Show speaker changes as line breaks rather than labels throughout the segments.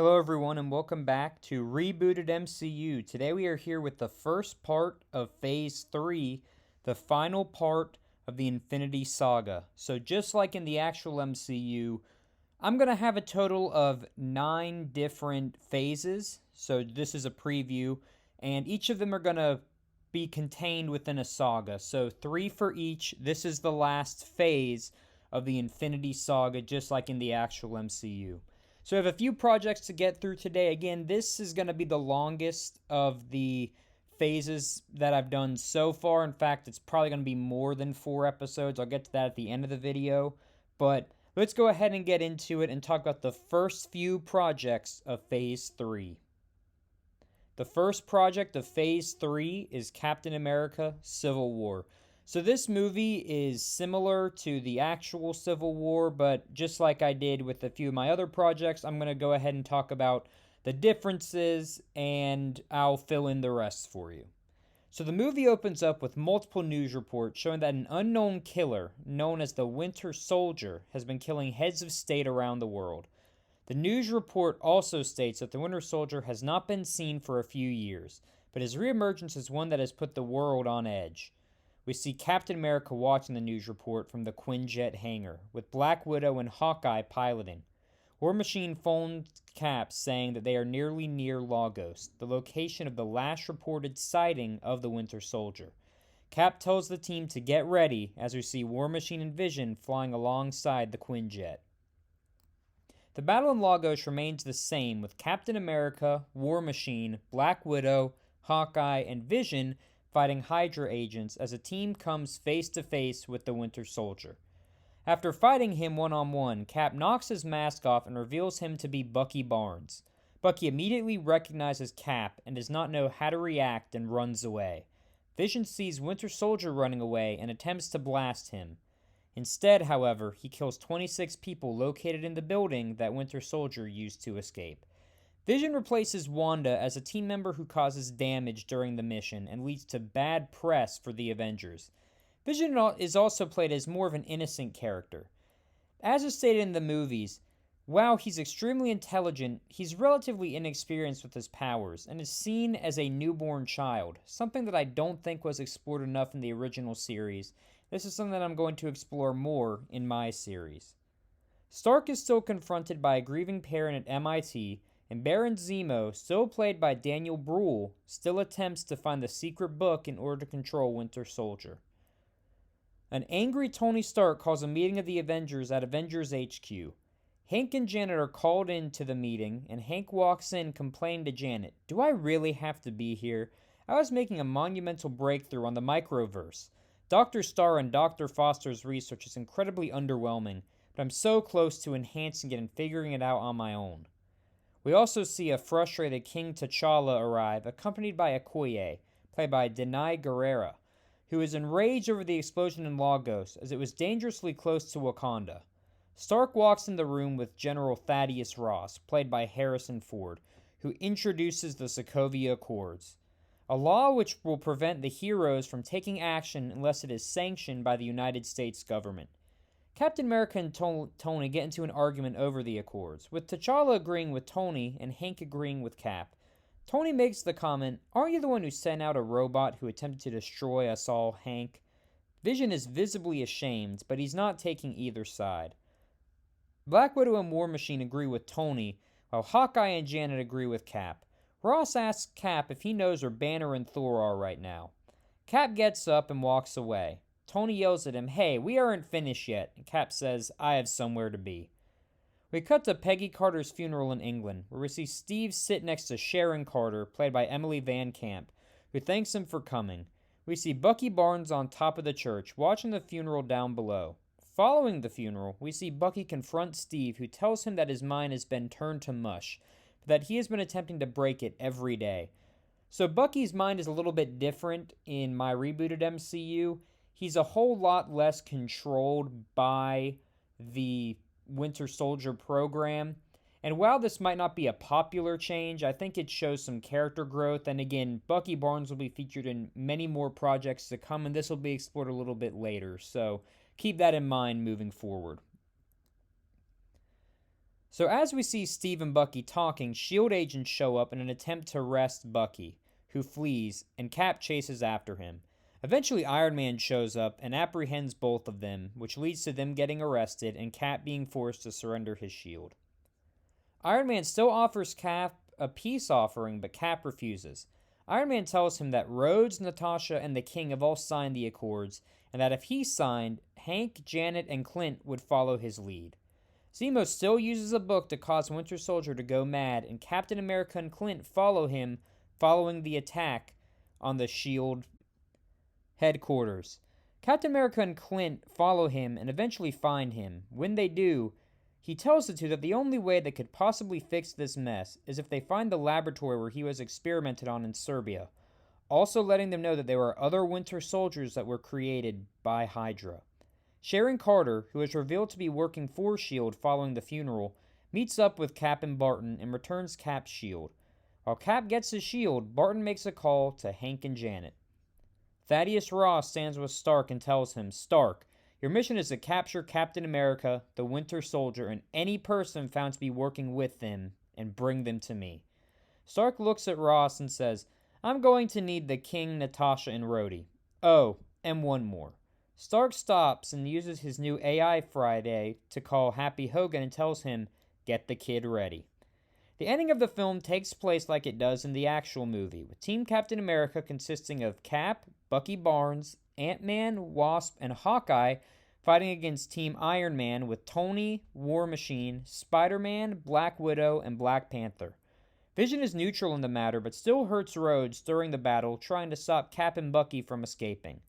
Hello, everyone, and welcome back to Rebooted MCU. Today we are here with the first part of Phase 3, the final part of the Infinity Saga. So, just like in the actual MCU, I'm going to have a total of 9 different phases. So, this is a preview, and each of them are going to be contained within a saga. So, 3 for each. This is the last phase of the Infinity Saga, just like in the actual MCU. So I have a few projects to get through today. Again, this is going to be the longest of the phases that I've done so far. In fact, it's probably going to be more than 4 episodes. I'll get to that at the end of the video. But let's go ahead and get into it and talk about the first few projects of Phase 3. The first project of Phase 3 is Captain America Civil War. So this movie is similar to the actual Civil War, but just like I did with a few of my other projects, I'm going to go ahead and talk about the differences and I'll fill in the rest for you. So the movie opens up with multiple news reports showing that an unknown killer, known as the Winter Soldier, has been killing heads of state around the world. The news report also states that the Winter Soldier has not been seen for a few years, but his reemergence is one that has put the world on edge. We see Captain America watching the news report from the Quinjet hangar, with Black Widow and Hawkeye piloting. War Machine phones Cap saying that they are nearly near Lagos, the location of the last reported sighting of the Winter Soldier. Cap tells the team to get ready as we see War Machine and Vision flying alongside the Quinjet. The battle in Lagos remains the same, with Captain America, War Machine, Black Widow, Hawkeye, and Vision fighting Hydra agents as a team comes face to face with the Winter Soldier. After fighting him one-on-one, Cap knocks his mask off and reveals him to be Bucky Barnes. Bucky immediately recognizes Cap and does not know how to react and runs away. Vision sees Winter Soldier running away and attempts to blast him. Instead, however, he kills 26 people located in the building that Winter Soldier used to escape. Vision replaces Wanda as a team member who causes damage during the mission and leads to bad press for the Avengers. Vision is also played as more of an innocent character. As is stated in the movies, while he's extremely intelligent, he's relatively inexperienced with his powers and is seen as a newborn child, something that I don't think was explored enough in the original series. This is something that I'm going to explore more in my series. Stark is still confronted by a grieving parent at MIT, and Baron Zemo, still played by Daniel Bruhl, still attempts to find the secret book in order to control Winter Soldier. An angry Tony Stark calls a meeting of the Avengers at Avengers HQ. Hank and Janet are called into the meeting, and Hank walks in complaining to Janet, "Do I really have to be here? I was making a monumental breakthrough on the microverse. Dr. Starr and Dr. Foster's research is incredibly underwhelming, but I'm so close to enhancing it and figuring it out on my own." We also see a frustrated King T'Challa arrive, accompanied by Okoye, played by Denai Guerrera, who is enraged over the explosion in Lagos, as it was dangerously close to Wakanda. Stark walks in the room with General Thaddeus Ross, played by Harrison Ford, who introduces the Sokovia Accords, a law which will prevent the heroes from taking action unless it is sanctioned by the United States government. Captain America and Tony get into an argument over the Accords, with T'Challa agreeing with Tony and Hank agreeing with Cap. Tony makes the comment, "Aren't you the one who sent out a robot who attempted to destroy us all, Hank?" Vision is visibly ashamed, but he's not taking either side. Black Widow and War Machine agree with Tony, while Hawkeye and Janet agree with Cap. Ross asks Cap if he knows where Banner and Thor are right now. Cap gets up and walks away. Tony yells at him, "Hey, we aren't finished yet," and Cap says, "I have somewhere to be." We cut to Peggy Carter's funeral in England, where we see Steve sit next to Sharon Carter, played by Emily Van Camp, who thanks him for coming. We see Bucky Barnes on top of the church, watching the funeral down below. Following the funeral, we see Bucky confront Steve, who tells him that his mind has been turned to mush, but that he has been attempting to break it every day. So Bucky's mind is a little bit different in my rebooted MCU. He's a whole lot less controlled by the Winter Soldier program. And while this might not be a popular change, I think it shows some character growth. And again, Bucky Barnes will be featured in many more projects to come, and this will be explored a little bit later. So keep that in mind moving forward. So as we see Steve and Bucky talking, S.H.I.E.L.D. agents show up in an attempt to arrest Bucky, who flees, and Cap chases after him. Eventually Iron Man shows up and apprehends both of them, which leads to them getting arrested and Cap being forced to surrender his shield. Iron Man still offers Cap a peace offering, but Cap refuses. Iron Man tells him that Rhodes, Natasha, and the King have all signed the Accords, and that if he signed, Hank, Janet, and Clint would follow his lead. Zemo still uses a book to cause Winter Soldier to go mad, and Captain America and Clint follow him following the attack on the S.H.I.E.L.D. headquarters. Captain America and Clint follow him and eventually find him. When they do, he tells the two that the only way they could possibly fix this mess is if they find the laboratory where he was experimented on in Serbia, also letting them know that there are other Winter Soldiers that were created by Hydra. Sharon Carter, who is revealed to be working for S.H.I.E.L.D. following the funeral, meets up with Cap and Barton and returns Cap's shield. While Cap gets his shield, Barton makes a call to Hank and Janet. Thaddeus Ross stands with Stark and tells him, "Stark, your mission is to capture Captain America, the Winter Soldier, and any person found to be working with them, and bring them to me." Stark looks at Ross and says, "I'm going to need the King, Natasha, and Rhodey. Oh, and one more." Stark stops and uses his new AI Friday to call Happy Hogan and tells him, "Get the kid ready." The ending of the film takes place like it does in the actual movie, with Team Captain America consisting of Cap, Bucky Barnes, Ant-Man, Wasp, and Hawkeye fighting against Team Iron Man with Tony, War Machine, Spider-Man, Black Widow, and Black Panther. Vision is neutral in the matter, but still hurts Rhodes during the battle, trying to stop Cap and Bucky from escaping.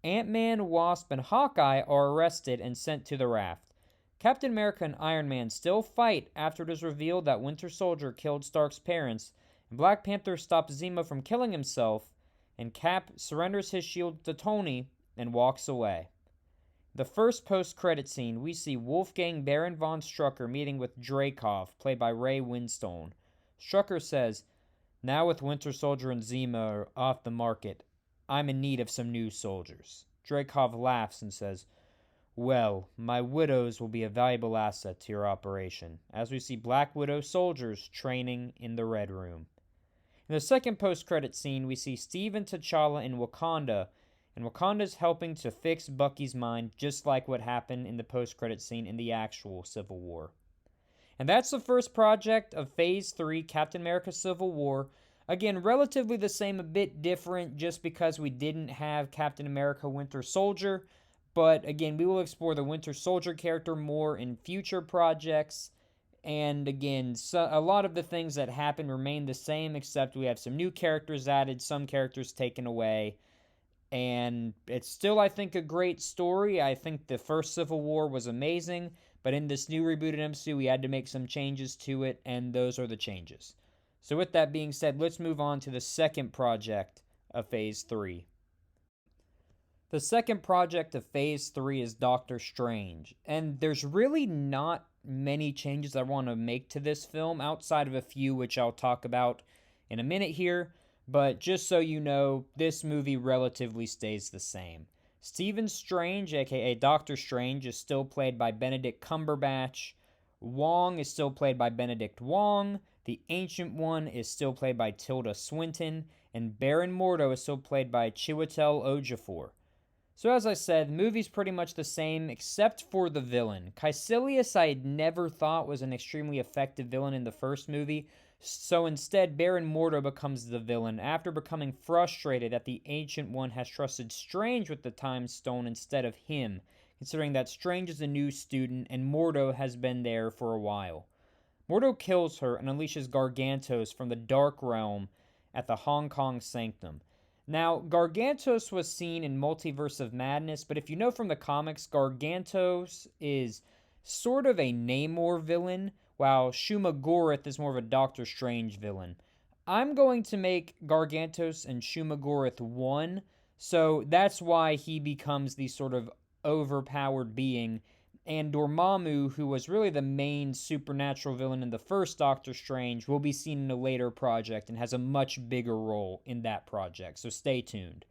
Ant-Man, Wasp, and Hawkeye are arrested and sent to the raft. Captain America and Iron Man still fight after it is revealed that Winter Soldier killed Stark's parents, and Black Panther stops Zemo from killing himself, and Cap surrenders his shield to Tony and walks away. The first post-credit scene, we see Wolfgang Baron von Strucker meeting with Dreykov, played by Ray Winstone. Strucker says, "Now with Winter Soldier and Zemo off the market, I'm in need of some new soldiers." Dreykov laughs and says, "Well, my widows will be a valuable asset to your operation," as we see Black Widow soldiers training in the Red Room. In the second post-credit scene, we see Steve and T'Challa in Wakanda, and Wakanda's helping to fix Bucky's mind, just like what happened in the post-credit scene in the actual Civil War. And that's the first project of Phase 3, Captain America Civil War. Again, relatively the same, a bit different, just because we didn't have Captain America Winter Soldier. But again, we will explore the Winter Soldier character more in future projects. And again, a lot of the things that happen remain the same, except we have some new characters added, some characters taken away. And it's still, I think, a great story. I think the first Civil War was amazing, but in this new rebooted MCU, we had to make some changes to it, and those are the changes. So with that being said, let's move on to the second project of Phase 3. The second project of Phase 3 is Doctor Strange, and there's really not many changes I want to make to this film, outside of a few which I'll talk about in a minute here, but just so you know, this movie relatively stays the same. Stephen Strange, aka Doctor Strange, is still played by Benedict Cumberbatch. Wong is still played by Benedict Wong. The Ancient One is still played by Tilda Swinton, and Baron Mordo is still played by Chiwetel Ejiofor. So as I said, the movie's pretty much the same, except for the villain. Caecilius I never thought was an extremely effective villain in the first movie, so instead Baron Mordo becomes the villain, after becoming frustrated that the Ancient One has trusted Strange with the Time Stone instead of him, considering that Strange is a new student and Mordo has been there for a while. Mordo kills her and unleashes Gargantos from the Dark Realm at the Hong Kong Sanctum. Now, Gargantos was seen in Multiverse of Madness, but if you know from the comics, Gargantos is sort of a Namor villain, while Shuma Gorath is more of a Doctor Strange villain. I'm going to make Gargantos and Shuma Gorath one, so that's why he becomes the sort of overpowered being, and Dormammu, who was really the main supernatural villain in the first Doctor Strange, will be seen in a later project and has a much bigger role in that project, so stay tuned.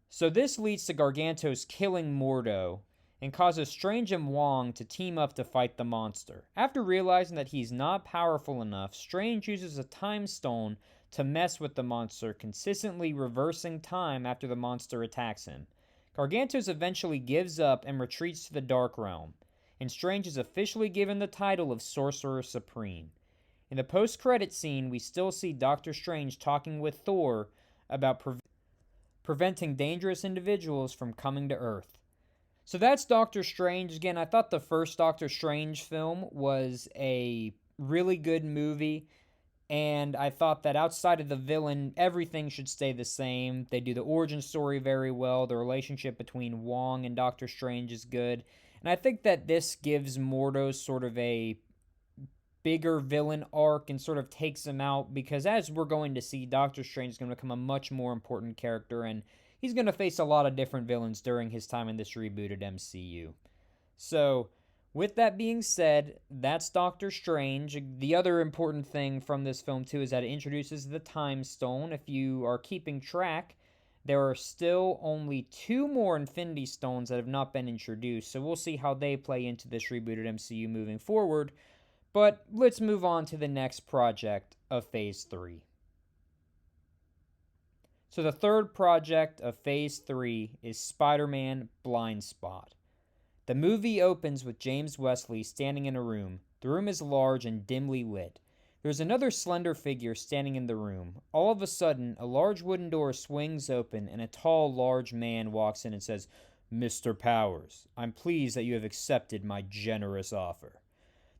So this leads to Gargantos killing Mordo, and causes Strange and Wong to team up to fight the monster. After realizing that he's not powerful enough, Strange uses a time stone to mess with the monster, consistently reversing time after the monster attacks him. Gargantos eventually gives up and retreats to the Dark Realm, and Strange is officially given the title of Sorcerer Supreme. In the post-credit scene, we still see Doctor Strange talking with Thor about preventing dangerous individuals from coming to Earth. So that's Doctor Strange. Again, I thought the first Doctor Strange film was a really good movie, and I thought that outside of the villain, everything should stay the same. They do the origin story very well. The relationship between Wong and Doctor Strange is good. And I think that this gives Mordo sort of a bigger villain arc and sort of takes him out, because as we're going to see, Doctor Strange is going to become a much more important character, and he's going to face a lot of different villains during his time in this rebooted MCU. So, with that being said, that's Doctor Strange. The other important thing from this film, too, is that it introduces the Time Stone. If you are keeping track, there are still only 2 more Infinity Stones that have not been introduced, so we'll see how they play into this rebooted MCU moving forward. But let's move on to the next project of Phase 3. So the third project of Phase 3 is Spider-Man Blind Spot. The movie opens with James Wesley standing in a room. The room is large and dimly lit. There's another slender figure standing in the room. All of a sudden, a large wooden door swings open and a tall, large man walks in and says, "Mr. Powers, I'm pleased that you have accepted my generous offer."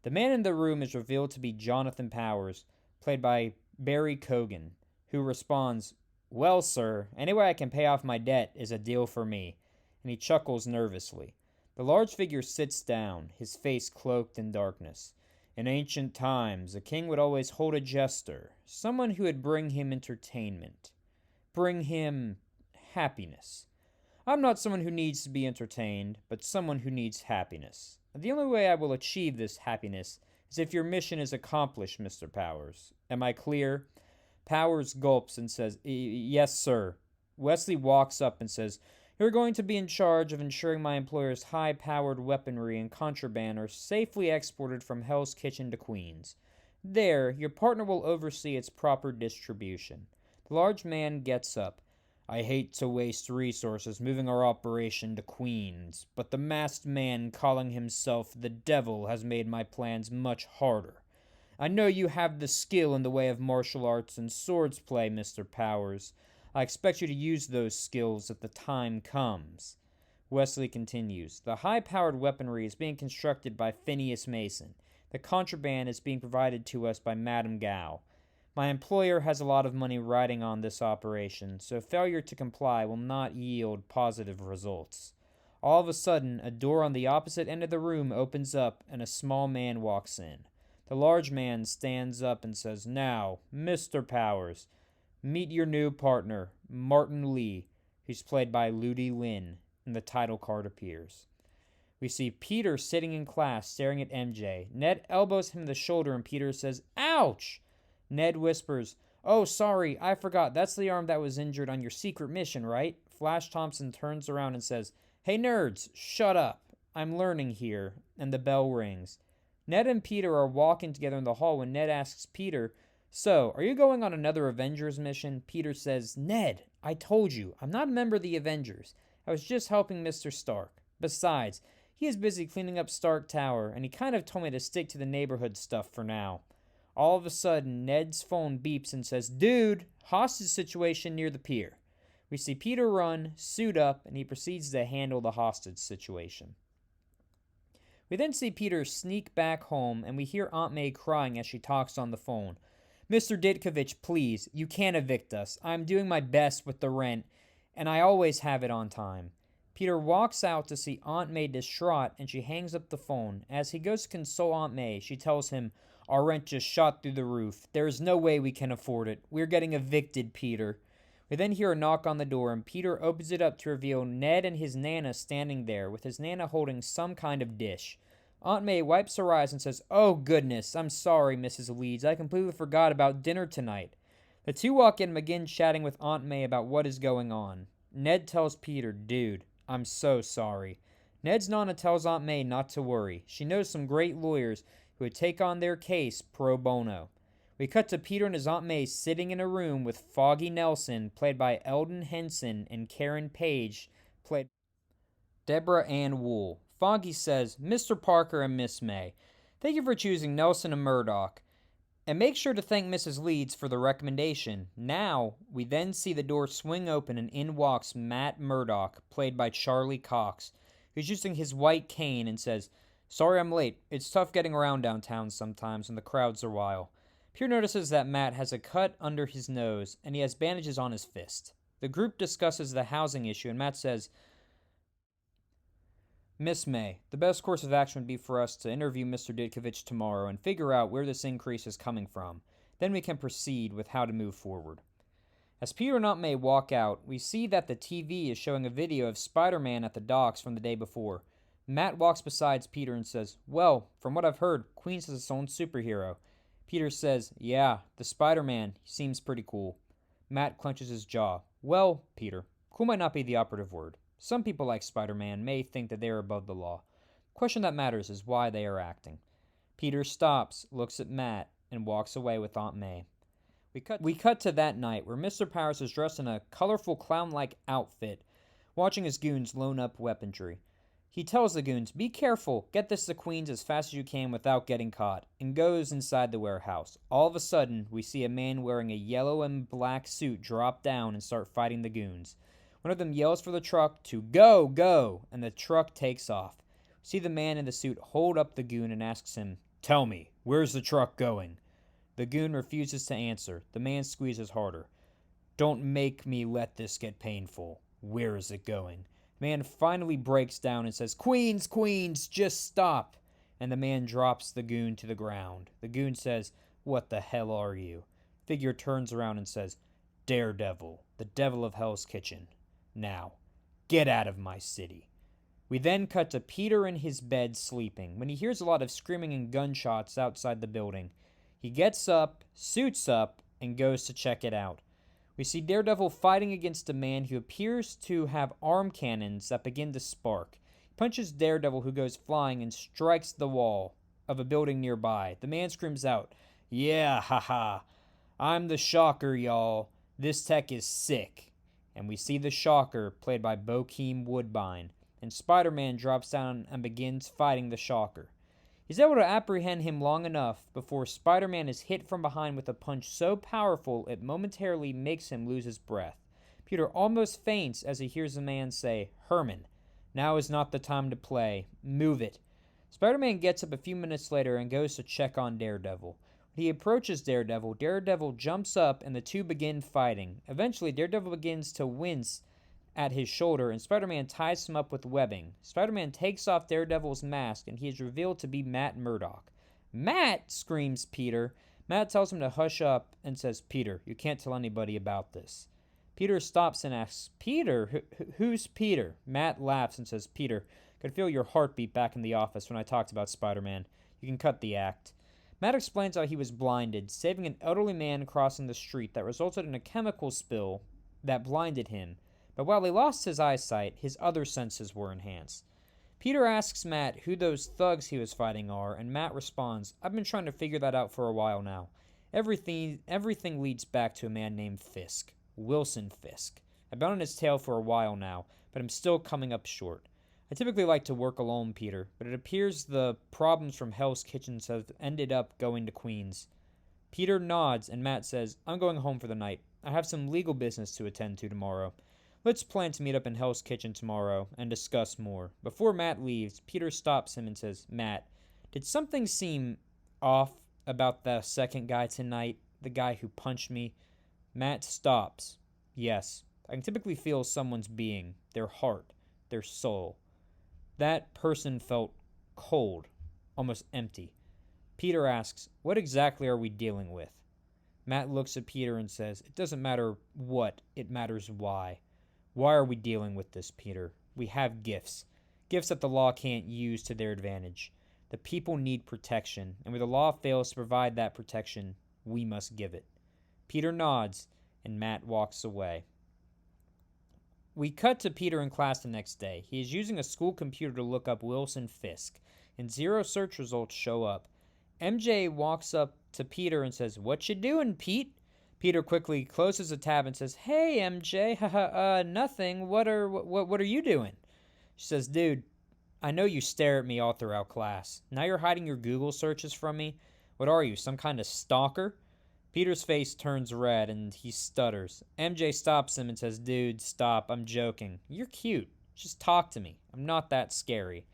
The man in the room is revealed to be Jonathan Powers, played by Barry Keoghan, who responds, "Well, sir, any way I can pay off my debt is a deal for me," and he chuckles nervously. The large figure sits down, his face cloaked in darkness. "In ancient times, a king would always hold a jester, someone who would bring him entertainment, bring him happiness. I'm not someone who needs to be entertained, but someone who needs happiness. The only way I will achieve this happiness is if your mission is accomplished, Mr. Powers. Am I clear?" Powers gulps and says, "Yes, sir." Wesley walks up and says, "You're going to be in charge of ensuring my employer's high-powered weaponry and contraband are safely exported from Hell's Kitchen to Queens. There, your partner will oversee its proper distribution." The large man gets up. "I hate to waste resources moving our operation to Queens, but the masked man calling himself the Devil has made my plans much harder. I know you have the skill in the way of martial arts and swords play, Mr. Powers. I expect you to use those skills if the time comes." Wesley continues, "The high-powered weaponry is being constructed by Phineas Mason. The contraband is being provided to us by Madame Gao. My employer has a lot of money riding on this operation, so failure to comply will not yield positive results." All of a sudden, a door on the opposite end of the room opens up and a small man walks in. The large man stands up and says, "Now, Mr. Powers, meet your new partner, Martin Lee, who's played by Ludi Lin," and the title card appears. We see Peter sitting in class staring at MJ. Ned elbows him in the shoulder and Peter says, "Ouch!" Ned whispers, "Oh, sorry, I forgot. That's the arm that was injured on your secret mission, right?" Flash Thompson turns around and says, "Hey, nerds, shut up. I'm learning here." And the bell rings. Ned and Peter are walking together in the hall when Ned asks Peter, "So, are you going on another Avengers mission?" Peter says, "Ned, I told you, I'm not a member of the Avengers. I was just helping Mr. Stark. Besides, he is busy cleaning up Stark Tower, and he kind of told me to stick to the neighborhood stuff for now." All of a sudden, Ned's phone beeps and says, "Dude, hostage situation near the pier." We see Peter run, suit up, and he proceeds to handle the hostage situation. We then see Peter sneak back home, and we hear Aunt May crying as she talks on the phone. "Mr. Ditkovich, please, you can't evict us. I'm doing my best with the rent, and I always have it on time." Peter walks out to see Aunt May distraught, and she hangs up the phone. As he goes to console Aunt May, she tells him, "Our rent just shot through the roof. There is no way we can afford it. We're getting evicted, Peter." We then hear a knock on the door, and Peter opens it up to reveal Ned and his Nana standing there, with his Nana holding some kind of dish. Aunt May wipes her eyes and says, "Oh goodness, I'm sorry, Mrs. Leeds. I completely forgot about dinner tonight." The two walk in and begin chatting with Aunt May about what is going on. Ned tells Peter, "Dude, I'm so sorry." Ned's Nana tells Aunt May not to worry. She knows some great lawyers who would take on their case pro bono. We cut to Peter and his Aunt May sitting in a room with Foggy Nelson, played by Eldon Henson, and Karen Page, played by Deborah Ann Wool. Foggy says, "Mr. Parker and Miss May, thank you for choosing Nelson and Murdoch. And make sure to thank Mrs. Leeds for the recommendation." Now, we then see the door swing open and in walks Matt Murdock, played by Charlie Cox, who's using his white cane and says, "Sorry I'm late. It's tough getting around downtown sometimes when the crowds are wild." Peter notices that Matt has a cut under his nose and he has bandages on his fist. The group discusses the housing issue and Matt says, "Miss May, the best course of action would be for us to interview Mr. Ditkovich tomorrow and figure out where this increase is coming from. Then we can proceed with how to move forward." As Peter and Aunt May walk out, we see that the TV is showing a video of Spider-Man at the docks from the day before. Matt walks beside Peter and says, "Well, from what I've heard, Queens is its own superhero." Peter says, "Yeah, the Spider-Man, he seems pretty cool." Matt clenches his jaw. "Well, Peter, cool might not be the operative word. Some people like Spider-Man may think that they are above the law. The question that matters is why they are acting." Peter stops, looks at Matt, and walks away with Aunt May. We cut to that night where Mr. Powers is dressed in a colorful clown-like outfit, watching his goons load up weaponry. He tells the goons, "Be careful, get this to Queens as fast as you can without getting caught," and goes inside the warehouse. All of a sudden, we see a man wearing a yellow and black suit drop down and start fighting the goons. One of them yells for the truck to go, go, and the truck takes off. We see the man in the suit hold up the goon and asks him, "Tell me, where's the truck going?" The goon refuses to answer. The man squeezes harder. "Don't make me let this get painful. Where is it going?" Man finally breaks down and says, "Queens, Queens, just stop." And the man drops the goon to the ground. The goon says, "What the hell are you?" Figure turns around and says, "Daredevil, the devil of Hell's Kitchen. Now, get out of my city." We then cut to Peter in his bed sleeping when he hears a lot of screaming and gunshots outside the building. He gets up, suits up, and goes to check it out. We see Daredevil fighting against a man who appears to have arm cannons that begin to spark. He punches Daredevil, who goes flying and strikes the wall of a building nearby. The man screams out, "Yeah, haha, I'm the Shocker, y'all. This tech is sick." And we see the Shocker, played by Bokeem Woodbine, and Spider-Man drops down and begins fighting the Shocker. He's able to apprehend him long enough before Spider-Man is hit from behind with a punch so powerful it momentarily makes him lose his breath. Peter almost faints as he hears the man say, "Herman, now is not the time to play. Move it." Spider-Man gets up a few minutes later and goes to check on Daredevil. When he approaches Daredevil, Daredevil jumps up and the two begin fighting. Eventually, Daredevil begins to wince at his shoulder, and Spider-Man ties him up with webbing. Spider-Man takes off Daredevil's mask, and he is revealed to be Matt Murdock. "Matt!" screams Peter. Matt tells him to hush up and says, "Peter, you can't tell anybody about this." Peter stops and asks, "Peter? Who's Peter?" Matt laughs and says, "Peter, could feel your heartbeat back in the office when I talked about Spider-Man. You can cut the act." Matt explains how he was blinded, saving an elderly man crossing the street that resulted in a chemical spill that blinded him. But while he lost his eyesight, his other senses were enhanced. Peter asks Matt who those thugs he was fighting are, and Matt responds, "I've been trying to figure that out for a while now. Everything leads back to a man named Fisk, Wilson Fisk. I've been on his tail for a while now, but I'm still coming up short. I typically like to work alone, Peter, but it appears the problems from Hell's Kitchens have ended up going to Queens." Peter nods, and Matt says, "I'm going home for the night. I have some legal business to attend to tomorrow. Let's plan to meet up in Hell's Kitchen tomorrow and discuss more." Before Matt leaves, Peter stops him and says, "Matt, did something seem off about the second guy tonight, the guy who punched me?" Matt stops. "Yes, I can typically feel someone's being, their heart, their soul. That person felt cold, almost empty." Peter asks, "What exactly are we dealing with?" Matt looks at Peter and says, "It doesn't matter what, it matters why. Why are we dealing with this, Peter? We have gifts. Gifts that the law can't use to their advantage. The people need protection, and where the law fails to provide that protection, we must give it." Peter nods, and Matt walks away. We cut to Peter in class the next day. He is using a school computer to look up Wilson Fisk, and 0 search results show up. MJ walks up to Peter and says, "What you doing, Pete?" Peter quickly closes the tab and says, "Hey, MJ, haha, nothing. What are you doing?" She says, "Dude, I know you stare at me all throughout class. Now you're hiding your Google searches from me. What are you, some kind of stalker?" Peter's face turns red and he stutters. MJ stops him and says, "Dude, stop. I'm joking. You're cute. Just talk to me. I'm not that scary."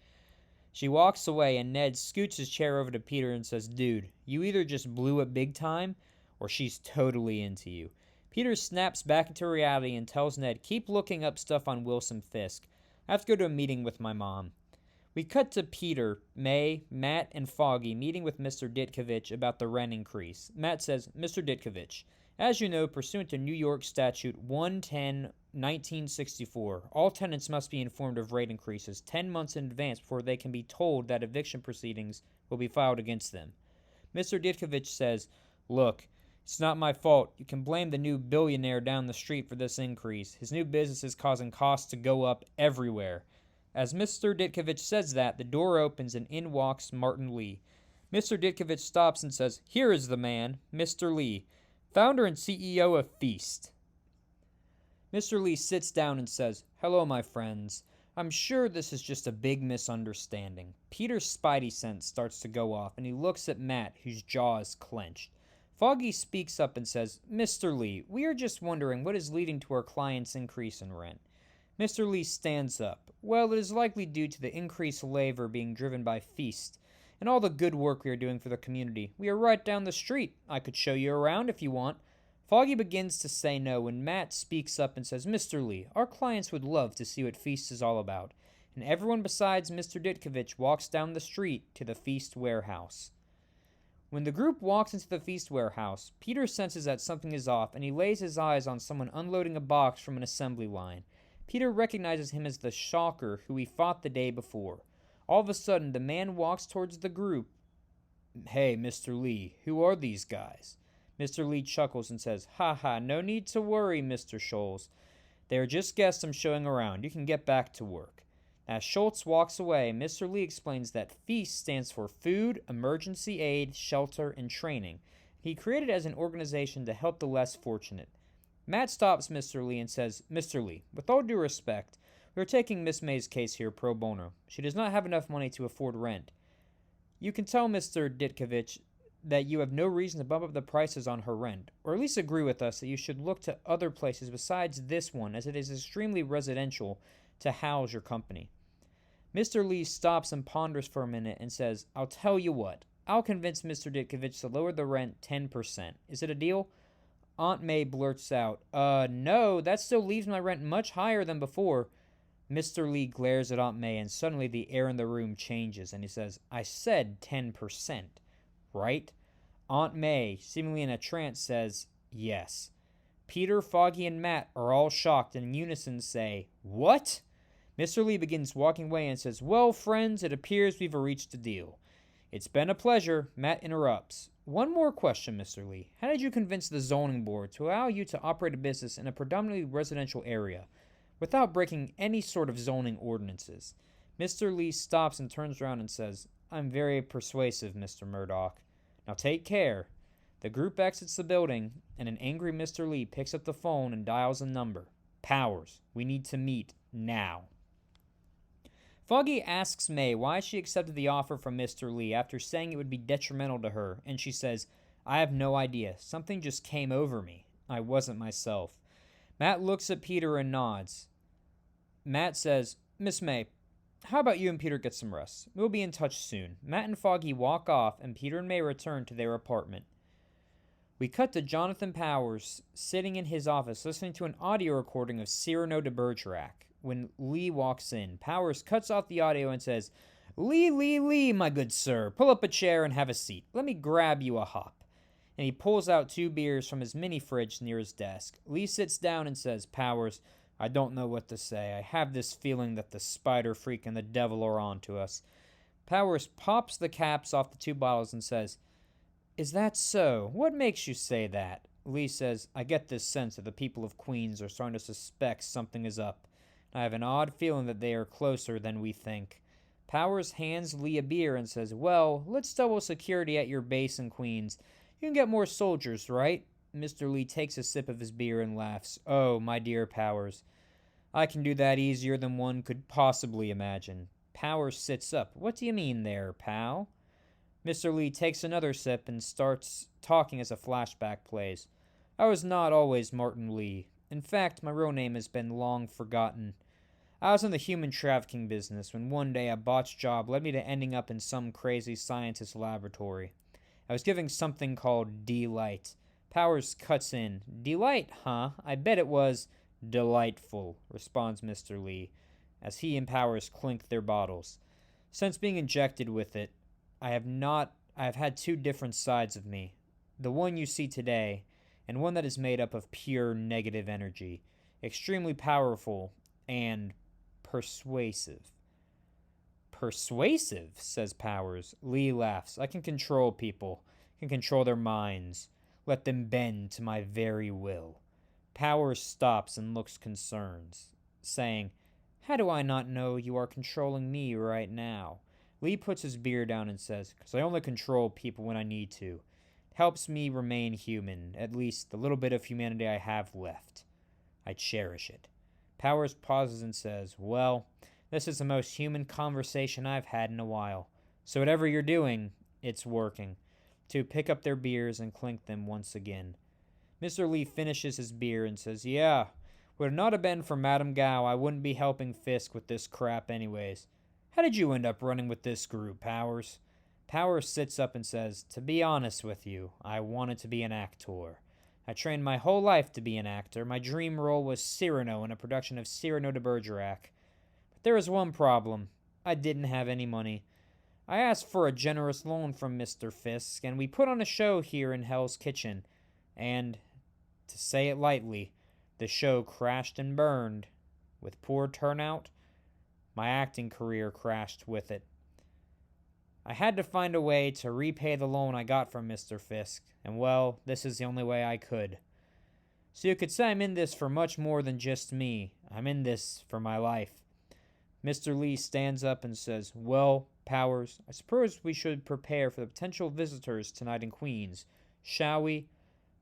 She walks away and Ned scoots his chair over to Peter and says, "Dude, you either just blew it big time or she's totally into you." Peter snaps back into reality and tells Ned, "Keep looking up stuff on Wilson Fisk. I have to go to a meeting with my mom." We cut to Peter, May, Matt, and Foggy meeting with Mr. Ditkovich about the rent increase. Matt says, "Mr. Ditkovich, as you know, pursuant to New York Statute 110-1964, all tenants must be informed of rate increases 10 months in advance before they can be told that eviction proceedings will be filed against them." Mr. Ditkovich says, "Look, it's not my fault. You can blame the new billionaire down the street for this increase. His new business is causing costs to go up everywhere." As Mr. Ditkovich says that, the door opens and in walks Martin Lee. Mr. Ditkovich stops and says, "Here is the man, Mr. Lee, founder and CEO of Feast." Mr. Lee sits down and says, "Hello, my friends. I'm sure this is just a big misunderstanding." Peter's spidey sense starts to go off, and he looks at Matt, whose jaw is clenched. Foggy speaks up and says, "Mr. Lee, we are just wondering what is leading to our client's increase in rent." Mr. Lee stands up. "Well, it is likely due to the increased labor being driven by Feast and all the good work we are doing for the community. We are right down the street. I could show you around if you want." Foggy begins to say no when Matt speaks up and says, "Mr. Lee, our clients would love to see what Feast is all about." And everyone besides Mr. Ditkovich walks down the street to the Feast warehouse. When the group walks into the Feast warehouse, Peter senses that something is off and he lays his eyes on someone unloading a box from an assembly line. Peter recognizes him as the Shocker who he fought the day before. All of a sudden, the man walks towards the group. "Hey, Mr. Lee, who are these guys?" Mr. Lee chuckles and says, "Ha, no need to worry, Mr. Scholes. They are just guests I'm showing around. You can get back to work." As Schultz walks away, Mr. Lee explains that FEAST stands for Food, Emergency Aid, Shelter, and Training. He created it as an organization to help the less fortunate. Matt stops Mr. Lee and says, "Mr. Lee, with all due respect, we are taking Miss May's case here pro bono. She does not have enough money to afford rent. You can tell Mr. Ditkovich that you have no reason to bump up the prices on her rent, or at least agree with us that you should look to other places besides this one, as it is extremely residential to house your company." Mr. Lee stops and ponders for a minute and says, "I'll tell you what. I'll convince Mr. Ditkovich to lower the rent 10%. Is it a deal?" Aunt May blurts out, No, that still leaves my rent much higher than before." Mr. Lee glares at Aunt May, and suddenly the air in the room changes, and he says, "I said 10%, right?" Aunt May, seemingly in a trance, says, "Yes." Peter, Foggy, and Matt are all shocked and in unison say, "What?" Mr. Lee begins walking away and says, "Well, friends, it appears we've reached a deal." "It's been a pleasure," Matt interrupts. "One more question, Mr. Lee. How did you convince the zoning board to allow you to operate a business in a predominantly residential area without breaking any sort of zoning ordinances?" Mr. Lee stops and turns around and says, "I'm very persuasive, Mr. Murdoch. Now take care." The group exits the building, and an angry Mr. Lee picks up the phone and dials a number. "Powers, we need to meet now." Foggy asks May why she accepted the offer from Mr. Lee after saying it would be detrimental to her, and she says, "I have no idea. Something just came over me. I wasn't myself." Matt looks at Peter and nods. Matt says, "Miss May, how about you and Peter get some rest? We'll be in touch soon." Matt and Foggy walk off, and Peter and May return to their apartment. We cut to Jonathan Powers sitting in his office listening to an audio recording of Cyrano de Bergerac. When Lee walks in, Powers cuts off the audio and says, Lee, my good sir, pull up a chair and have a seat. Let me grab you a hop." And he pulls out 2 beers from his mini fridge near his desk. Lee sits down and says, "Powers, I don't know what to say. I have this feeling that the Spider Freak and the Devil are on to us." Powers pops the caps off the 2 bottles and says, "Is that so? What makes you say that?" Lee says, "I get this sense that the people of Queens are starting to suspect something is up. I have an odd feeling that they are closer than we think. Powers hands Lee a beer and says, "Well, let's double security at your base in Queens. You can get more soldiers, right?" Mr. Lee takes a sip of his beer and laughs. "Oh, my dear Powers, I can do that easier than one could possibly imagine." Powers sits up. "What do you mean there, pal?" Mr. Lee takes another sip and starts talking as a flashback plays. "I was not always Martin Lee. In fact, my real name has been long forgotten. I was in the human trafficking business when one day a botched job led me to ending up in some crazy scientist's laboratory. I was giving something called D-Light. Powers cuts in. "Delight, huh? I bet it was delightful," responds Mr. Lee, as he and Powers clink their bottles. "Since being injected with it, I have had two different sides of me. The one you see today, and one that is made up of pure negative energy. Extremely powerful and persuasive." "Persuasive," says Powers. Lee laughs. "I can control people, can control their minds, let them bend to my very will." Powers stops and looks concerned, saying, "How do I not know you are controlling me right now?" Lee puts his beer down and says, "Because I only control people when I need to. It helps me remain human, at least the little bit of humanity I have left. I cherish it." Powers pauses and says, "Well, this is the most human conversation I've had in a while. So whatever you're doing, it's working." Two pick up their beers and clink them once again. Mr. Lee finishes his beer and says, "Yeah, would it not have been for Madame Gao, I wouldn't be helping Fisk with this crap anyways. How did you end up running with this group, Powers?" Powers sits up and says, "To be honest with you, I wanted to be an actor. I trained my whole life to be an actor. My dream role was Cyrano in a production of Cyrano de Bergerac. But there was one problem. I didn't have any money. I asked for a generous loan from Mr. Fisk, and we put on a show here in Hell's Kitchen. And, to say it lightly, the show crashed and burned. With poor turnout, my acting career crashed with it. I had to find a way to repay the loan I got from Mr. Fisk, and well, this is the only way I could. So you could say I'm in this for much more than just me. I'm in this for my life." Mr. Lee stands up and says, "Well, Powers, I suppose we should prepare for the potential visitors tonight in Queens. Shall we?"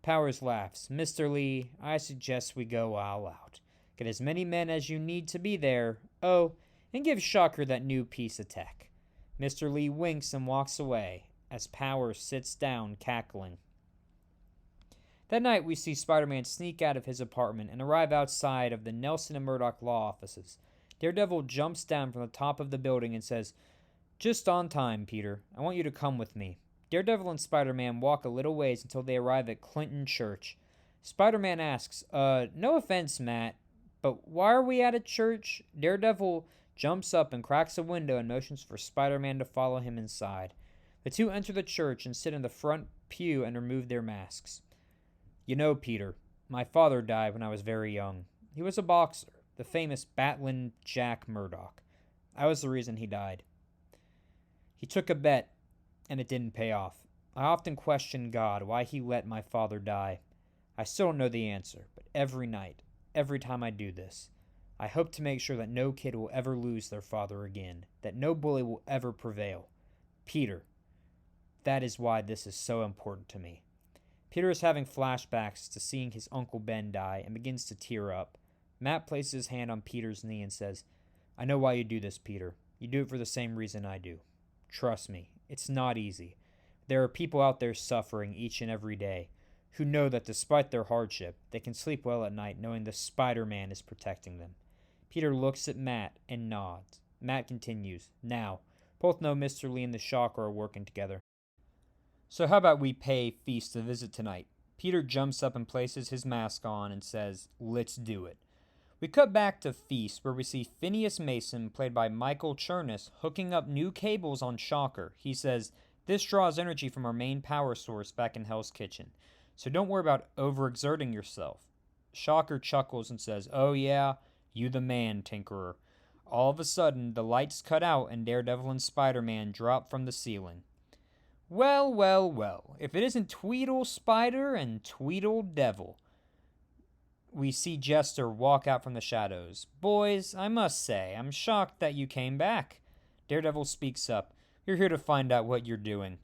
Powers laughs. "Mr. Lee, I suggest we go all out. Get as many men as you need to be there. Oh, and give Shocker that new piece of tech." Mr. Lee winks and walks away, as Powers sits down, cackling. That night, we see Spider-Man sneak out of his apartment and arrive outside of the Nelson and Murdoch law offices. Daredevil jumps down from the top of the building and says, "Just on time, Peter. I want you to come with me." Daredevil and Spider-Man walk a little ways until they arrive at Clinton Church. Spider-Man asks, "No offense, Matt, but why are we at a church?" Daredevil jumps up and cracks a window and motions for Spider-Man to follow him inside. The two enter the church and sit in the front pew and remove their masks. "You know, Peter, my father died when I was very young. He was a boxer, the famous Batlin Jack Murdoch. I was the reason he died. He took a bet, and it didn't pay off. I often question God why he let my father die. I still don't know the answer, but every night, every time I do this, I hope to make sure that no kid will ever lose their father again, that no bully will ever prevail. Peter, that is why this is so important to me." Peter is having flashbacks to seeing his Uncle Ben die and begins to tear up. Matt places his hand on Peter's knee and says, "I know why you do this, Peter. You do it for the same reason I do. Trust me, it's not easy. There are people out there suffering each and every day who know that despite their hardship, they can sleep well at night knowing the Spider-Man is protecting them." Peter looks at Matt and nods. Matt continues, "Now, both know Mr. Lee and the Shocker are working together. So how about we pay Feast a visit tonight?" Peter jumps up and places his mask on and says, "Let's do it." We cut back to Feast, where we see Phineas Mason, played by Michael Chernus, hooking up new cables on Shocker. He says, "This draws energy from our main power source back in Hell's Kitchen, so don't worry about overexerting yourself." Shocker chuckles and says, "Oh yeah, you the man, Tinkerer." All of a sudden, the lights cut out and Daredevil and Spider-Man drop from the ceiling. Well, well, well, if it isn't Tweedle Spider and Tweedle Devil. we see Jester walk out from the shadows. Boys, I must say, I'm shocked that you came back. Daredevil speaks up. You're here to find out what you're doing,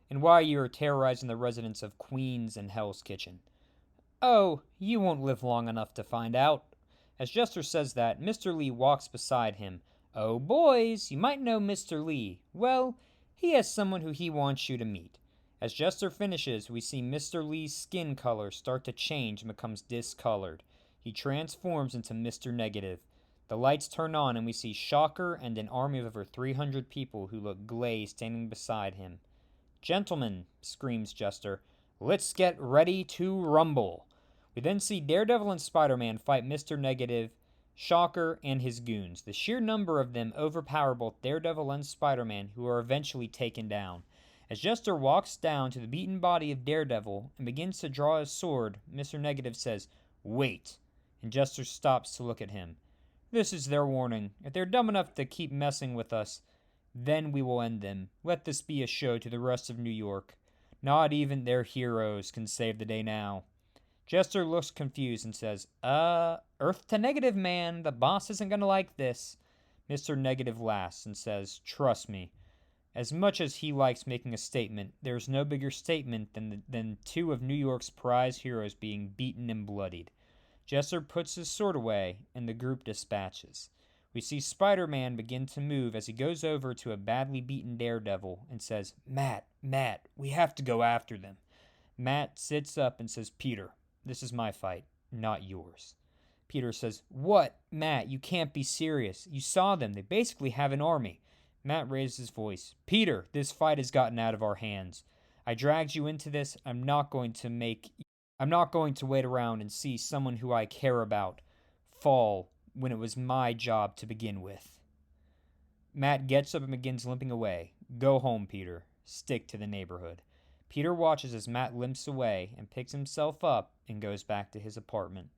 and why you are terrorizing the residents of Queens and Hell's Kitchen. Oh, you won't live long enough to find out. As Jester says that, Mr. Lee walks beside him. Oh, boys, you might know Mr. Lee. Well, he has someone who he wants you to meet. As Jester finishes, we see Mr. Lee's skin color start to change and becomes discolored. He transforms into Mr. Negative. The lights turn on and we see Shocker and an army of over 300 people who look glazed standing beside him. Gentlemen, screams Jester, let's get ready to rumble. We then see Daredevil and Spider-Man fight Mr. Negative, Shocker, and his goons. The sheer number of them overpower both Daredevil and Spider-Man, who are eventually taken down. As Jester walks down to the beaten body of Daredevil and begins to draw his sword, Mr. Negative says, "Wait," and Jester stops to look at him. "This is their warning. If they're dumb enough to keep messing with us, then we will end them. Let this be a show to the rest of New York. Not even their heroes can save the day now." Jester looks confused and says, Earth to Negative, man. The boss isn't gonna like this. Mr. Negative laughs and says, "Trust me. As much as he likes making a statement, there's no bigger statement than two of New York's prize heroes being beaten and bloodied." Jester puts his sword away, and the group dispatches. We see Spider-Man begin to move as he goes over to a badly beaten Daredevil and says, Matt, we have to go after them." Matt sits up and says, "Peter, this is my fight, not yours." Peter says, "What? Matt, you can't be serious. You saw them. They basically have an army." Matt raises his voice. "Peter, this fight has gotten out of our hands. I dragged you into this. I'm not going to wait around and see someone who I care about fall when it was my job to begin with." Matt gets up and begins limping away. "Go home, Peter. Stick to the neighborhood." Peter watches as Matt limps away and picks himself up and goes back to his apartment.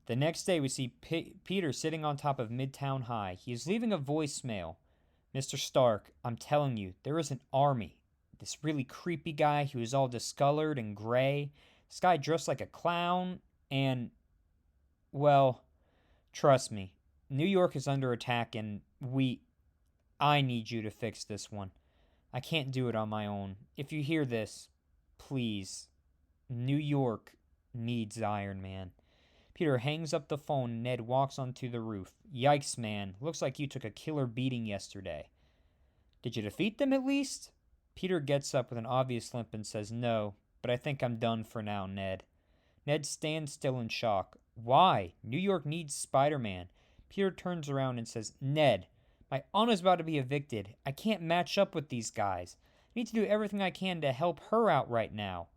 The next day we see Peter sitting on top of Midtown High. He is leaving a voicemail. "Mr. Stark, I'm telling you, there is an army. This really creepy guy who is all discolored and gray. This guy dressed like a clown, and, well, trust me, New York is under attack and I need you to fix this one. I can't do it on my own. If you hear this, please, New York needs Iron Man." Peter hangs up the phone and Ned walks onto the roof. "Yikes, man. Looks like you took a killer beating yesterday." "Did you defeat them at least?" Peter gets up with an obvious limp and says, "No, but I think I'm done for now, Ned." Ned stands still in shock. "Why? New York needs Spider-Man." Peter turns around and says, "Ned, my aunt is about to be evicted. I can't match up with these guys. I need to do everything I can to help her out right now.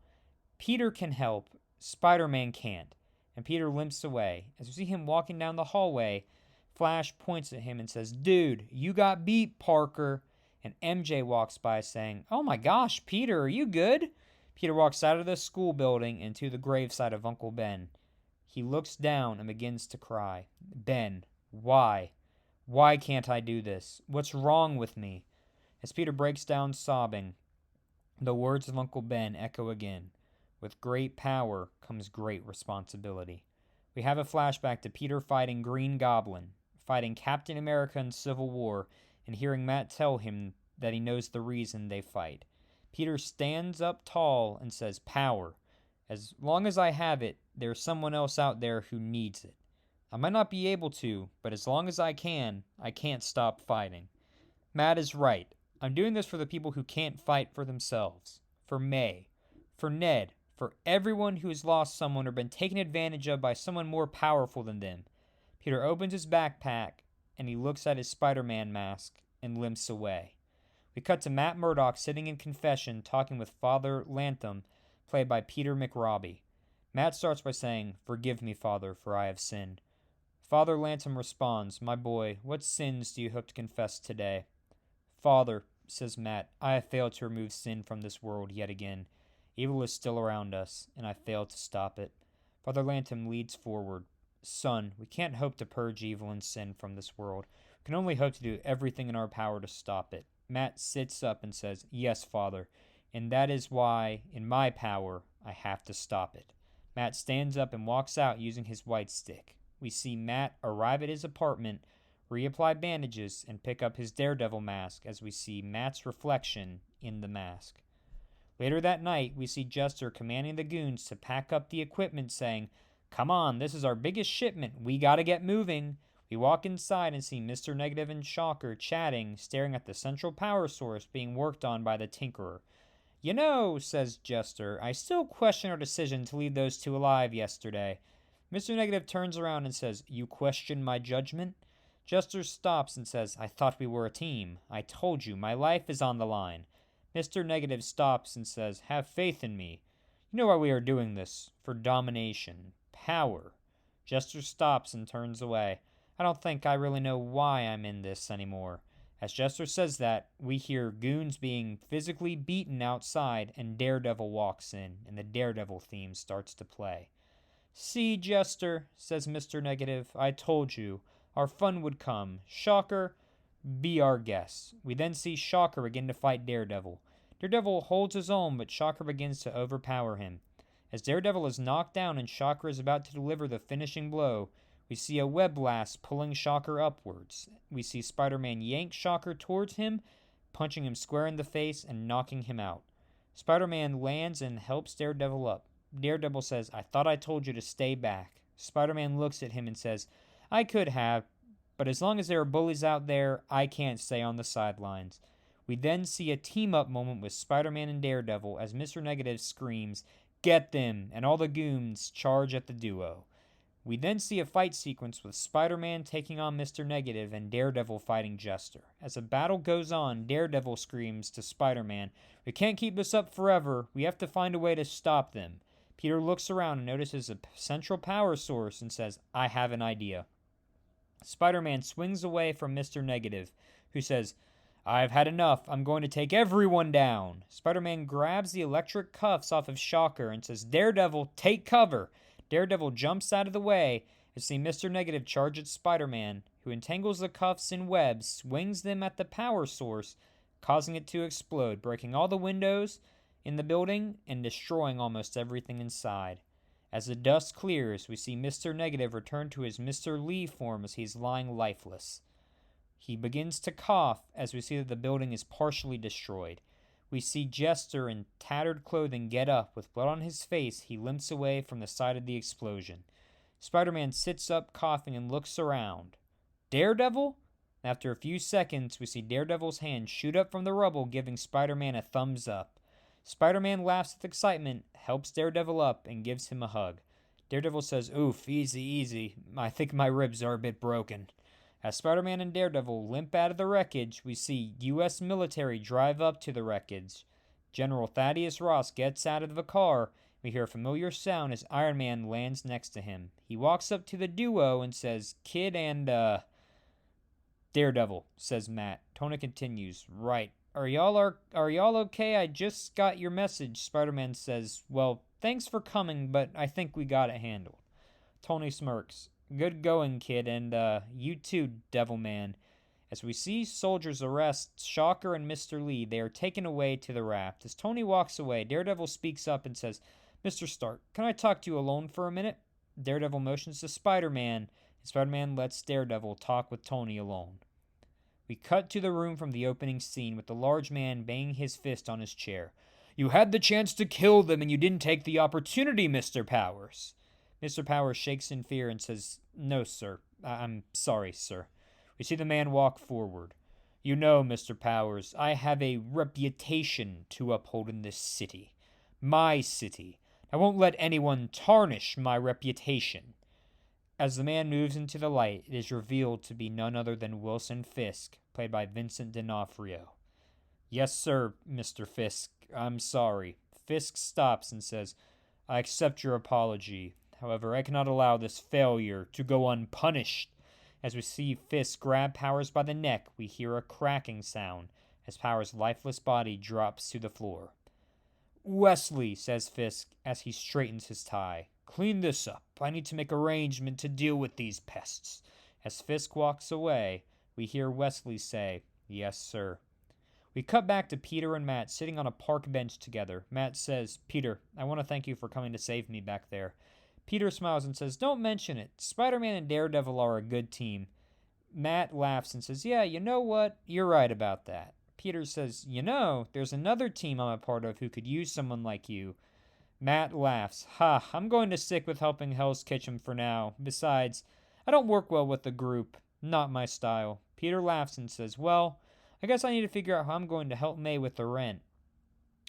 Peter can help. Spider-Man can't." And Peter limps away. As we see him walking down the hallway, Flash points at him and says, "Dude, you got beat, Parker." And MJ walks by saying, "Oh my gosh, Peter, are you good?" Peter walks out of the school building and to the graveside of Uncle Ben. He looks down and begins to cry. "Ben, why? Why can't I do this? What's wrong with me?" As Peter breaks down sobbing, the words of Uncle Ben echo again. With great power comes great responsibility. We have a flashback to Peter fighting Green Goblin, fighting Captain America in Civil War, and hearing Matt tell him that he knows the reason they fight. Peter stands up tall and says, "Power. As long as I have it, there's someone else out there who needs it. I might not be able to, but as long as I can't stop fighting." Matt is right. I'm doing this for the people who can't fight for themselves. For May. For Ned. For everyone who has lost someone or been taken advantage of by someone more powerful than them. Peter opens his backpack and he looks at his Spider-Man mask and limps away. We cut to Matt Murdock sitting in confession talking with Father Lantham, played by Peter McRobbie. Matt starts by saying, "Forgive me, Father, for I have sinned." Father Lantham responds, "My boy, what sins do you hope to confess today?" "Father," says Matt, "I have failed to remove sin from this world yet again. Evil is still around us, and I failed to stop it." Father Lantham leads forward. "Son, we can't hope to purge evil and sin from this world. We can only hope to do everything in our power to stop it." Matt sits up and says, "Yes, Father, and that is why, in my power, I have to stop it." Matt stands up and walks out using his white stick. We see Matt arrive at his apartment, reapply bandages, and pick up his Daredevil mask as we see Matt's reflection in the mask. Later that night, we see Jester commanding the goons to pack up the equipment, saying, "Come on, this is our biggest shipment. We gotta get moving." We walk inside and see Mr. Negative and Shocker chatting, staring at the central power source being worked on by the Tinkerer. "You know," says Jester, "I still question our decision to leave those two alive yesterday." Mr. Negative turns around and says, "You question my judgment?" Jester stops and says, "I thought we were a team. I told you, my life is on the line." Mr. Negative stops and says, "Have faith in me. You know why we are doing this. For domination. Power." Jester stops and turns away. "I don't think I really know why I'm in this anymore." As Jester says that, we hear goons being physically beaten outside, and Daredevil walks in, and the Daredevil theme starts to play. "See, Jester," says Mr. Negative, "I told you. Our fun would come. Shocker, be our guest." We then see Shocker begin to fight Daredevil. Daredevil holds his own, but Shocker begins to overpower him. As Daredevil is knocked down and Shocker is about to deliver the finishing blow, we see a web blast pulling Shocker upwards. We see Spider-Man yank Shocker towards him, punching him square in the face and knocking him out. Spider-Man lands and helps Daredevil up. Daredevil says, "I thought I told you to stay back." Spider-Man looks at him and says, "I could have, but as long as there are bullies out there, I can't stay on the sidelines." We then see a team-up moment with Spider-Man and Daredevil as Mr. Negative screams, "Get them!" and all the goons charge at the duo. We then see a fight sequence with Spider-Man taking on Mr. Negative and Daredevil fighting Jester. As the battle goes on, Daredevil screams to Spider-Man, "We can't keep this up forever. We have to find a way to stop them." Peter looks around and notices a central power source and says, "I have an idea." Spider-Man swings away from Mr. Negative, who says, "I've had enough. I'm going to take everyone down." Spider-Man grabs the electric cuffs off of Shocker and says, "Daredevil, take cover." Daredevil jumps out of the way and see Mr. Negative charge at Spider-Man, who entangles the cuffs in webs, swings them at the power source, causing it to explode, breaking all the windows in the building and destroying almost everything inside. As the dust clears, we see Mr. Negative return to his Mr. Lee form as he's lying lifeless. He begins to cough as we see that the building is partially destroyed. We see Jester in tattered clothing get up. With blood on his face, he limps away from the side of the explosion. Spider-Man sits up coughing and looks around. "Daredevil?" After a few seconds, we see Daredevil's hand shoot up from the rubble, giving Spider-Man a thumbs up. Spider-Man laughs with excitement, helps Daredevil up, and gives him a hug. Daredevil says, "Oof, easy, easy. I think my ribs are a bit broken." As Spider-Man and Daredevil limp out of the wreckage, we see U.S. military drive up to the wreckage. General Thaddeus Ross gets out of the car. We hear a familiar sound as Iron Man lands next to him. He walks up to the duo and says, "Kid and, Daredevil," says Matt. Tony continues, "Right. Are y'all okay? I just got your message." Spider-Man says, "Well, thanks for coming, but I think we got it handled." Tony smirks. "Good going, kid, and, you too, Devil Man." As we see soldiers arrest Shocker and Mr. Lee, they are taken away to the raft. As Tony walks away, Daredevil speaks up and says, "Mr. Stark, can I talk to you alone for a minute?" Daredevil motions to Spider-Man, and Spider-Man lets Daredevil talk with Tony alone. We cut to the room from the opening scene with the large man banging his fist on his chair. "You had the chance to kill them and you didn't take the opportunity, Mr. Powers." Mr. Powers shakes in fear and says, "No, sir. I'm sorry, sir." We see the man walk forward. "You know, Mr. Powers, I have a reputation to uphold in this city. My city. I won't let anyone tarnish my reputation." As the man moves into the light, it is revealed to be none other than Wilson Fisk, played by Vincent D'Onofrio. "Yes, sir, Mr. Fisk. I'm sorry." Fisk stops and says, "I accept your apology. However, I cannot allow this failure to go unpunished." As we see Fisk grab Powers by the neck, we hear a cracking sound as Powers' lifeless body drops to the floor. "Wesley," says Fisk as he straightens his tie, "clean this up. I need to make arrangement to deal with these pests." As Fisk walks away, we hear Wesley say, "Yes, sir." We cut back to Peter and Matt sitting on a park bench together. Matt says, "Peter, I want to thank you for coming to save me back there." Peter smiles and says, "Don't mention it. Spider-Man and Daredevil are a good team." Matt laughs and says, "Yeah, you know what? You're right about that." Peter says, "There's another team I'm a part of who could use someone like you." Matt laughs. "Ha, I'm going to stick with helping Hell's Kitchen for now. Besides, I don't work well with the group. Not my style." Peter laughs and says, "Well, I guess I need to figure out how I'm going to help May with the rent."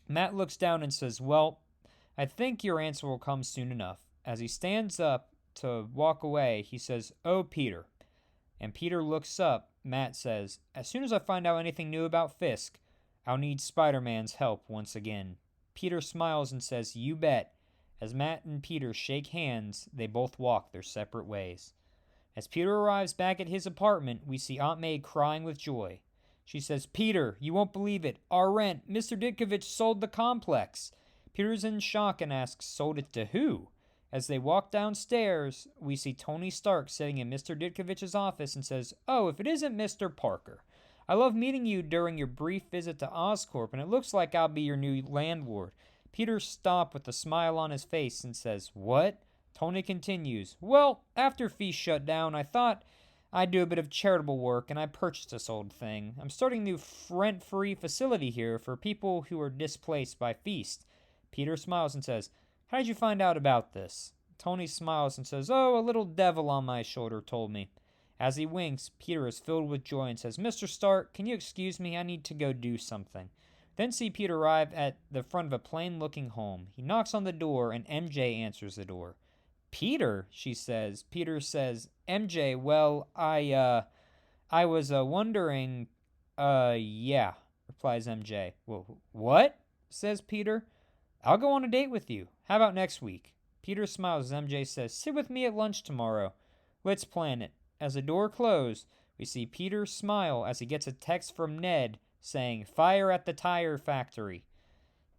Matt looks down and says, "Well, I think your answer will come soon enough." As he stands up to walk away, he says, "Oh, Peter." And Peter looks up. Matt says, "As soon as I find out anything new about Fisk, I'll need Spider-Man's help once again." Peter smiles and says, "You bet." As Matt and Peter shake hands, they both walk their separate ways. As Peter arrives back at his apartment, we see Aunt May crying with joy. She says, "Peter, you won't believe it. Our rent. Mr. Ditkovich sold the complex." Peter's in shock and asks, "Sold it to who?" As they walk downstairs, we see Tony Stark sitting in Mr. Ditkovich's office and says, "Oh, if it isn't Mr. Parker. I love meeting you during your brief visit to Oscorp, and it looks like I'll be your new landlord." Peter stops with a smile on his face and says, "What?" Tony continues, "Well, after Feast shut down, I thought I'd do a bit of charitable work, and I purchased this old thing. I'm starting a new rent-free facility here for people who are displaced by Feast." Peter smiles and says, "How did you find out about this?" Tony smiles and says, "Oh, a little devil on my shoulder told me." As he winks, Peter is filled with joy and says, "Mr. Stark, can you excuse me? I need to go do something." Then see Peter arrive at the front of a plain-looking home. He knocks on the door, and MJ answers the door. "Peter," she says. Peter says, "MJ, well, I was wondering, yeah," replies MJ. "Well, what?" says Peter. "I'll go on a date with you. How about next week?" Peter smiles as MJ says, "Sit with me at lunch tomorrow. Let's plan it." As the door closed, we see Peter smile as he gets a text from Ned saying, "Fire at the tire factory."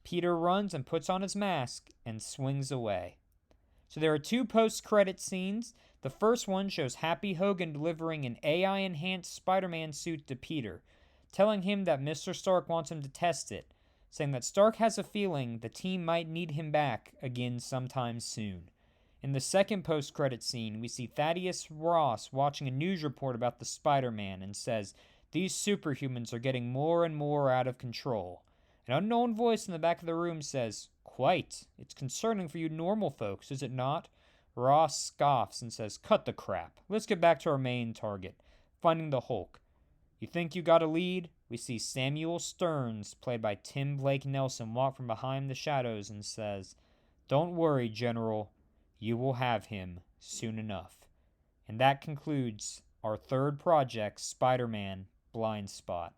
Peter runs and puts on his mask and swings away. So there are two post-credit scenes. The first one shows Happy Hogan delivering an AI-enhanced Spider-Man suit to Peter, telling him that Mr. Stark wants him to test it, saying that Stark has a feeling the team might need him back again sometime soon. In the second post-credit scene, we see Thaddeus Ross watching a news report about the Spider-Man and says, "These superhumans are getting more and more out of control." An unknown voice in the back of the room says, "Quite. It's concerning for you normal folks, is it not?" Ross scoffs and says, "Cut the crap. Let's get back to our main target, finding the Hulk. You think you got a lead?" We see Samuel Stearns, played by Tim Blake Nelson, walk from behind the shadows and says, "Don't worry, General. You will have him soon enough." And that concludes our third project, Spider-Man Blind Spot.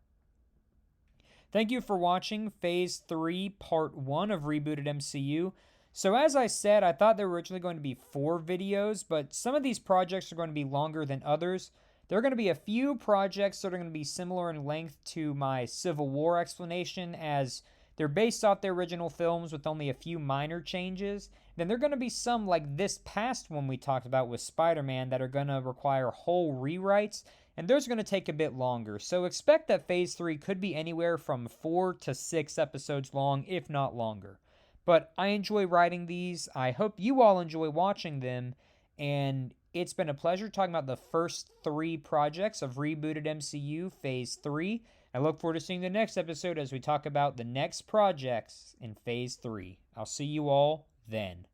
Thank you for watching Phase 3, Part 1 of Rebooted MCU. So as I said, I thought there were originally going to be 4 videos, but some of these projects are going to be longer than others. There are going to be a few projects that are going to be similar in length to my Civil War explanation, as they're based off their original films with only a few minor changes. Then there are going to be some like this past one we talked about with Spider-Man that are going to require whole rewrites, and those are going to take a bit longer. So expect that Phase 3 could be anywhere from 4 to 6 episodes long, if not longer. But I enjoy writing these. I hope you all enjoy watching them, and it's been a pleasure talking about the first 3 projects of Rebooted MCU Phase 3. I look forward to seeing the next episode as we talk about the next projects in Phase 3. I'll see you all then.